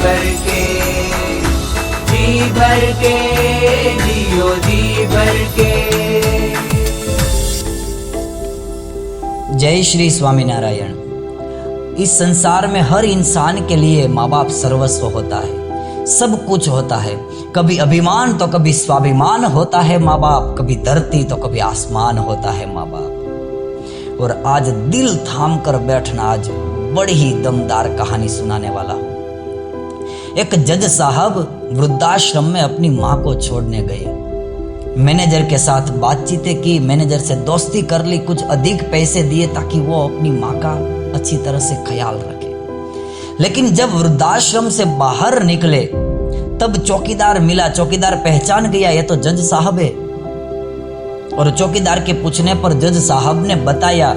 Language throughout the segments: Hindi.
भर के, जी भर के जियो, जी भर के। जय श्री स्वामीनारायण। इस संसार में हर इंसान के लिए माँ बाप सर्वस्व होता है, सब कुछ होता है। कभी अभिमान तो कभी स्वाभिमान होता है माँ बाप, कभी धरती तो कभी आसमान होता है माँ बाप। और आज दिल थाम कर बैठना, आज बड़ी ही दमदार कहानी सुनाने वाला हूँ। एक जज साहब वृद्धाश्रम में अपनी माँ को छोड़ने गए। मैनेजर के साथ बातचीतें की, मैनेजर से दोस्ती कर ली, कुछ अधिक पैसे दिए ताकि वो अपनी माँ का अच्छी तरह से ख्याल रखे। लेकिन जब वृद्धाश्रम से बाहर निकले तब चौकीदार मिला। चौकीदार पहचान गया, ये तो जज साहब है। और चौकीदार के पूछने पर जज साहब ने बताया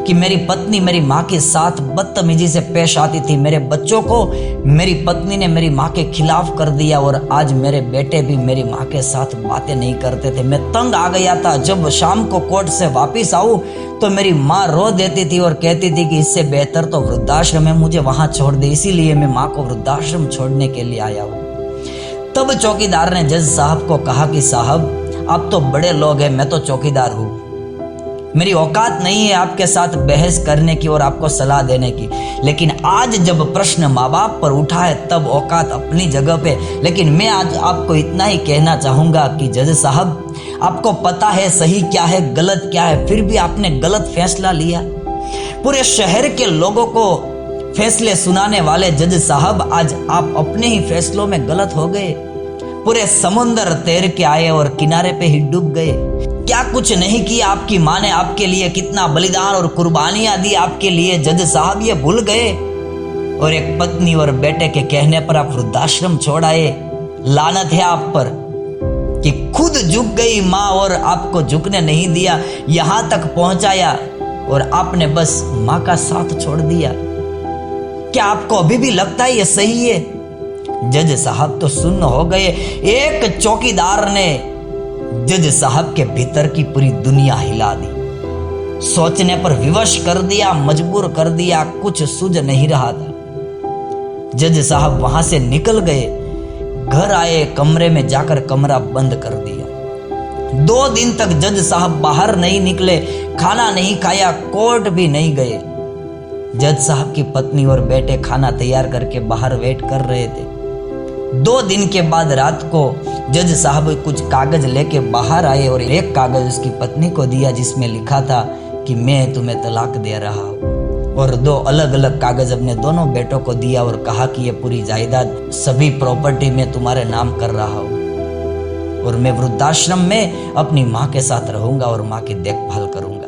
कि मेरी पत्नी मेरी माँ के साथ बदतमीजी से पेश आती थी। मेरे बच्चों को मेरी पत्नी ने मेरी माँ के खिलाफ कर दिया और आज मेरे बेटे भी मेरी माँ के साथ बातें नहीं करते थे। मैं तंग आ गया था। जब शाम को कोर्ट से वापस आऊँ तो मेरी माँ रो देती थी और कहती थी कि इससे बेहतर तो वृद्धाश्रम है, मुझे वहाँ छोड़ दे। इसीलिए मैं माँ को वृद्धाश्रम छोड़ने के लिए आया हूँ। तब चौकीदार ने जज साहब को कहा कि साहब आप तो बड़े लोग हैं, मैं तो चौकीदार हूँ, मेरी औकात नहीं है आपके साथ बहस करने की और आपको सलाह देने की। लेकिन आज जब प्रश्न माँ बाप पर उठा है तब औकात अपनी जगह पे। लेकिन मैं आज आपको इतना ही कहना चाहूँगा कि जज साहब, आपको पता है सही क्या है गलत क्या है, फिर भी आपने गलत फैसला लिया। पूरे शहर के लोगों को फैसले सुनाने वाले जज साहब, आज आप अपने ही फैसलों में गलत हो गए। पूरे समुंदर तैर के आए और किनारे पे ही डूब गए। क्या कुछ नहीं किया आपकी माँ ने आपके लिए, कितना बलिदान और कुर्बानियां दी आपके लिए जज साहब, ये भूल गए। और एक पत्नी और बेटे के कहने पर आप वृद्धाश्रम छोड़ आए। लानत है आप पर कि खुद झुक गई माँ और आपको झुकने नहीं दिया, यहां तक पहुंचाया और आपने बस माँ का साथ छोड़ दिया। क्या आपको अभी भी लगता है ये सही है? जज साहब तो सुन्न हो गए। एक चौकीदार ने जज साहब के भीतर की पूरी दुनिया हिला दी, सोचने पर विवश कर दिया, मजबूर कर दिया। कुछ सूझ नहीं रहा था। जज साहब वहां से निकल गए, घर आए, कमरे में जाकर कमरा बंद कर दिया। 2 दिन तक जज साहब बाहर नहीं निकले, खाना नहीं खाया, कोर्ट भी नहीं गए। जज साहब की पत्नी और बेटे खाना तैयार करके बाहर वेट कर रहे थे। 2 दिन के बाद रात को जज साहब कुछ कागज लेके बाहर आए और एक कागज उसकी पत्नी को दिया जिसमें लिखा था कि मैं तुम्हें तलाक दे रहा हूँ। और 2 अलग अलग कागज अपने दोनों बेटों को दिया और कहा कि ये पूरी जायदाद, सभी प्रॉपर्टी में तुम्हारे नाम कर रहा हूँ और मैं वृद्धाश्रम में अपनी माँ के साथ रहूंगा और माँ की देखभाल करूंगा।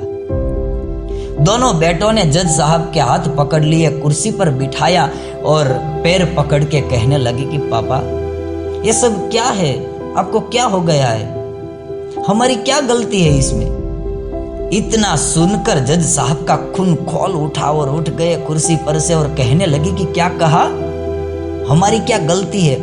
दोनों बेटों ने जज साहब के हाथ पकड़ लिए, कुर्सी पर बिठाया और पैर पकड़ के कहने लगी कि पापा ये सब क्या है, आपको क्या हो गया है, हमारी क्या गलती है इसमें। इतना सुनकर जज साहब का खून खौल उठा और उठ गए कुर्सी पर से और कहने लगी कि क्या कहा, हमारी क्या गलती है?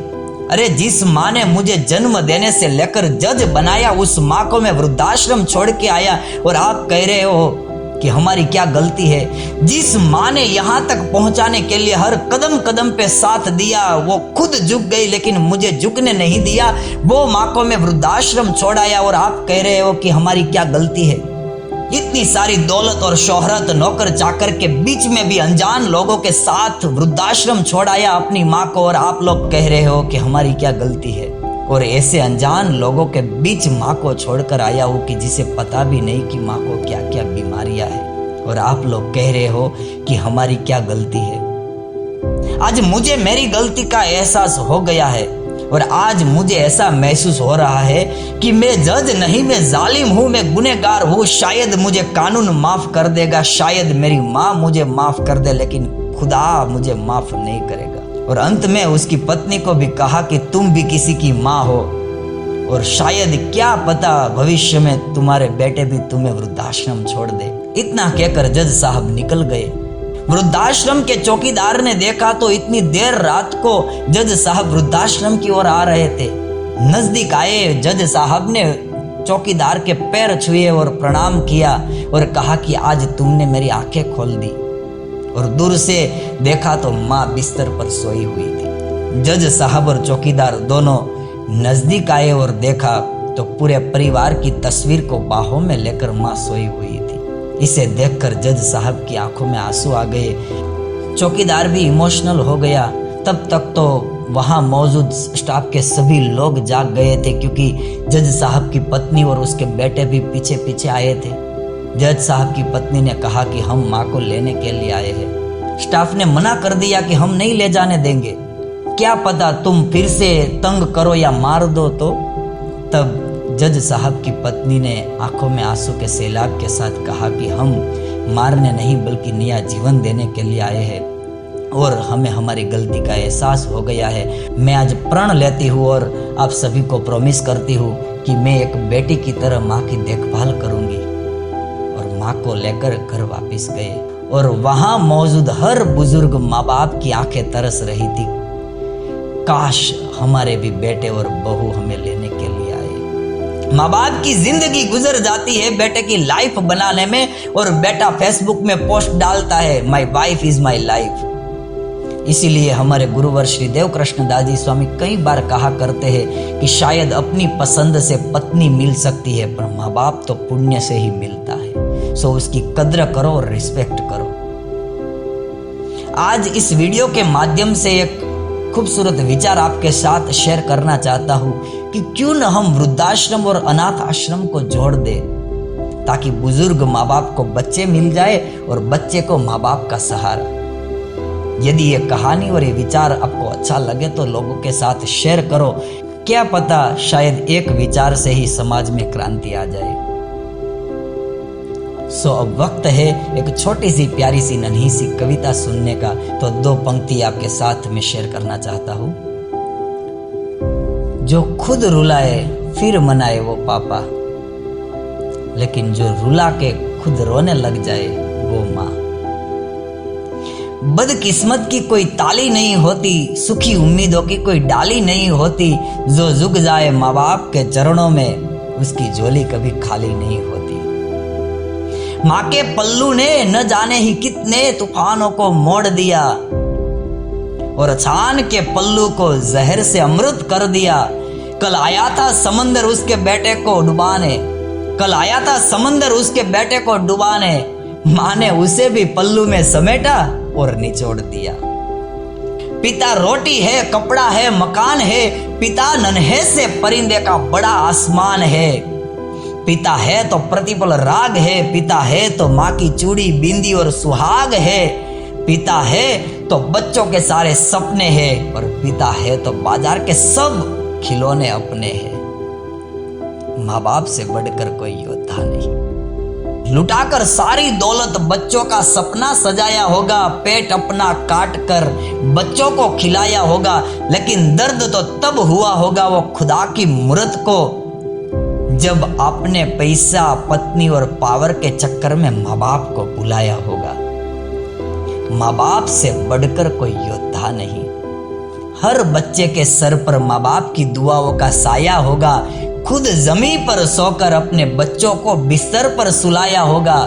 अरे जिस माँ ने मुझे जन्म देने से लेकर जज बनाया, उस माँ को मैं वृद्धाश्रम छोड़ के आया और आप कह रहे हो कि हमारी क्या गलती है? जिस माँ ने यहाँ तक पहुँचाने के लिए हर कदम कदम पे साथ दिया, वो खुद झुक गई लेकिन मुझे झुकने नहीं दिया। वो माँ को मैं वृद्धाश्रम छोड़ाया और आप कह रहे हो कि हमारी क्या गलती है? इतनी सारी दौलत और शोहरत, नौकर चाकर के बीच में भी अनजान लोगों के साथ वृद्धाश्रम छोड़ाया अपनी माँ को और आप लोग कह रहे हो कि हमारी क्या गलती है? और ऐसे अनजान लोगों के बीच माँ को छोड़कर आया हूँ कि जिसे पता भी नहीं कि माँ को क्या क्या बीमारियां हैं और आप लोग कह रहे हो कि हमारी क्या गलती है। आज मुझे मेरी गलती का एहसास हो गया है और आज मुझे ऐसा महसूस हो रहा है कि मैं जज नहीं, मैं जालिम हूँ, मैं गुनहगार हूँ। शायद मुझे कानून माफ कर देगा, शायद मेरी माँ मुझे माफ कर दे, लेकिन खुदा मुझे माफ नहीं करेगा। और अंत में उसकी पत्नी को भी कहा कि तुम भी किसी की माँ हो और शायद क्या पता भविष्य में तुम्हारे बेटे भी तुम्हें वृद्धाश्रम छोड़ दे। इतना कहकर जज साहब निकल गए। वृद्धाश्रम के चौकीदार ने देखा तो इतनी देर रात को जज साहब वृद्धाश्रम की ओर आ रहे थे। नजदीक आए, जज साहब ने चौकीदार के पैर छुए और प्रणाम किया और कहा कि आज तुमने मेरी आंखें खोल दी। और दूर से देखा तो माँ बिस्तर पर सोई हुई थी। जज साहब और चौकीदार दोनों नजदीक आए और देखा तो पूरे परिवार की तस्वीर को बाहों में लेकर मां सोई हुई थी। इसे देखकर जज साहब की आंखों में आंसू आ गए। चौकीदार भी इमोशनल हो गया। तब तक तो वहां मौजूद स्टाफ के सभी लोग जाग गए थे, क्योंकि जज साहब की पत्नी और उसके बेटे भी पीछे पीछे आए थे। जज साहब की पत्नी ने कहा कि हम माँ को लेने के लिए आए हैं। स्टाफ ने मना कर दिया कि हम नहीं ले जाने देंगे, क्या पता तुम फिर से तंग करो या मार दो तो। तब जज साहब की पत्नी ने आंखों में आंसू के सैलाब के साथ कहा कि हम मारने नहीं बल्कि नया जीवन देने के लिए आए हैं और हमें हमारी गलती का एहसास हो गया है। मैं आज प्रण लेती हूँ और आप सभी को प्रॉमिस करती हूँ कि मैं एक बेटी की तरह माँ की देखभाल करूँगी। और माँ को लेकर घर वापस गए और वहाँ मौजूद हर बुजुर्ग माँ बाप की आंखें तरस रही थी। काश हमारे भी बेटे और बहू हमें लेने के लिए आए। माँ बाप की जिंदगी गुजर जाती है बेटे की लाइफ बनाने में, और बेटा फेसबुक में पोस्ट डालता है my wife is my life. इसीलिए हमारे गुरुवर श्री देव कृष्ण दास जी स्वामी कई बार कहा करते हैं कि शायद अपनी पसंद से पत्नी मिल सकती है, पर माँ बाप तो पुण्य से ही मिलता है। सो उसकी कद्र करो और रिस्पेक्ट करो। आज इस वीडियो के माध्यम से एक खूबसूरत विचार आपके साथ शेयर करना चाहता हूं कि क्यों न हम वृद्धाश्रम और अनाथ आश्रम को जोड़ दे, ताकि बुजुर्ग माँ बाप को बच्चे मिल जाए और बच्चे को माँ बाप का सहारा। यदि ये कहानी और ये विचार आपको अच्छा लगे तो लोगों के साथ शेयर करो। क्या पता शायद एक विचार से ही समाज में क्रांति आ जाए। सो अब वक्त है एक छोटी सी प्यारी सी नन्ही सी कविता सुनने का। तो 2 पंक्ति आपके साथ में शेयर करना चाहता हूं। जो खुद रुलाए फिर मनाए वो पापा, लेकिन जो रुला के खुद रोने लग जाए वो माँ। बदकिस्मत की कोई ताली नहीं होती, सुखी उम्मीदों की कोई डाली नहीं होती। जो झुक जाए माँ बाप के चरणों में उसकी झोली कभी खाली नहीं होती। माँ के पल्लू ने न जाने ही कितने तूफानों को मोड़ दिया और छान के पल्लू को जहर से अमृत कर दिया। कल आया था समंदर उसके बेटे को डुबाने, कल आया था समंदर उसके बेटे को डुबाने। माँ ने उसे भी पल्लू में समेटा और निचोड़ दिया। पिता रोटी है, कपड़ा है, मकान है, पिता नन्हे से परिंदे का बड़ा आसमान है। पिता है तो प्रतिपल राग है, पिता है तो माँ की चूड़ी बिंदी और सुहाग है। पिता है तो बच्चों के सारे सपने हैं, और पिता है तो बाजार के सब खिलौने अपने हैं। माँ बाप से बढ़कर कोई योद्धा नहीं। लुटाकर सारी दौलत बच्चों का सपना सजाया होगा, पेट अपना काट कर बच्चों को खिलाया होगा, लेकिन दर्द तो तब हुआ होगा वो खुदा की मूरत को, जब आपने पैसा, पत्नी और पावर के चक्कर में माँ बाप को बुलाया होगा। माँ बाप से बढ़कर कोई योद्धा नहीं। हर बच्चे के सर पर माँ बाप की दुआओं का साया होगा। खुद जमीन पर सोकर अपने बच्चों को बिस्तर पर सुलाया होगा।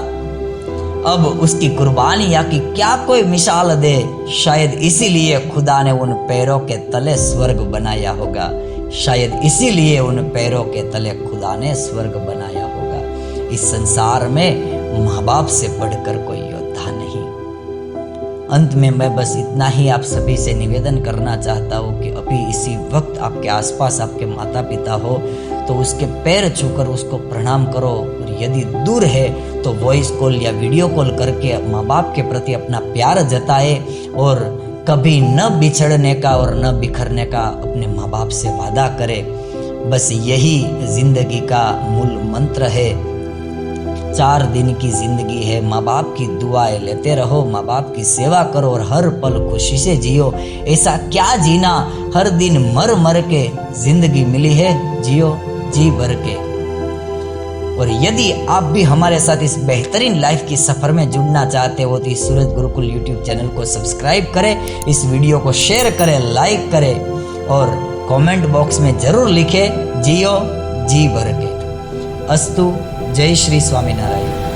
अब उसकी कुर्बानियां की क्या कोई मिसाल दे। शायद इसीलिए खुदा ने उन पैरों के तले स्वर्ग बनाया होगा। शायद इसीलिए उन पैरों के तले खुदा ने स्वर्ग बनाया होगा। इस संसार में माँ बाप से बढ़कर कोई योद्धा नहीं। अंत में मैं बस इतना ही आप सभी से निवेदन करना चाहता हूँ कि अभी इसी वक्त आपके आसपास आपके माता पिता हो तो उसके पैर छूकर उसको प्रणाम करो, और यदि दूर है तो वॉइस कॉल या वीडियो कॉल करके माँ बाप के प्रति अपना प्यार जताए, और कभी न बिछड़ने का और न बिखरने का अपने माँ बाप से वादा करे। बस यही जिंदगी का मूल मंत्र है। 4 दिन की जिंदगी है, माँ बाप की दुआएं लेते रहो, माँ बाप की सेवा करो और हर पल खुशी से जियो। ऐसा क्या जीना, हर दिन मर मर के जिंदगी मिली है, जियो जी भर के। और यदि आप भी हमारे साथ इस बेहतरीन लाइफ की सफर में जुड़ना चाहते हो तो इस सूरज गुरुकुल यूट्यूब चैनल को सब्सक्राइब करें, इस वीडियो को शेयर करें, लाइक करें और कमेंट बॉक्स में जरूर लिखें जियो जी भर के। अस्तु। जय श्री स्वामीनारायण।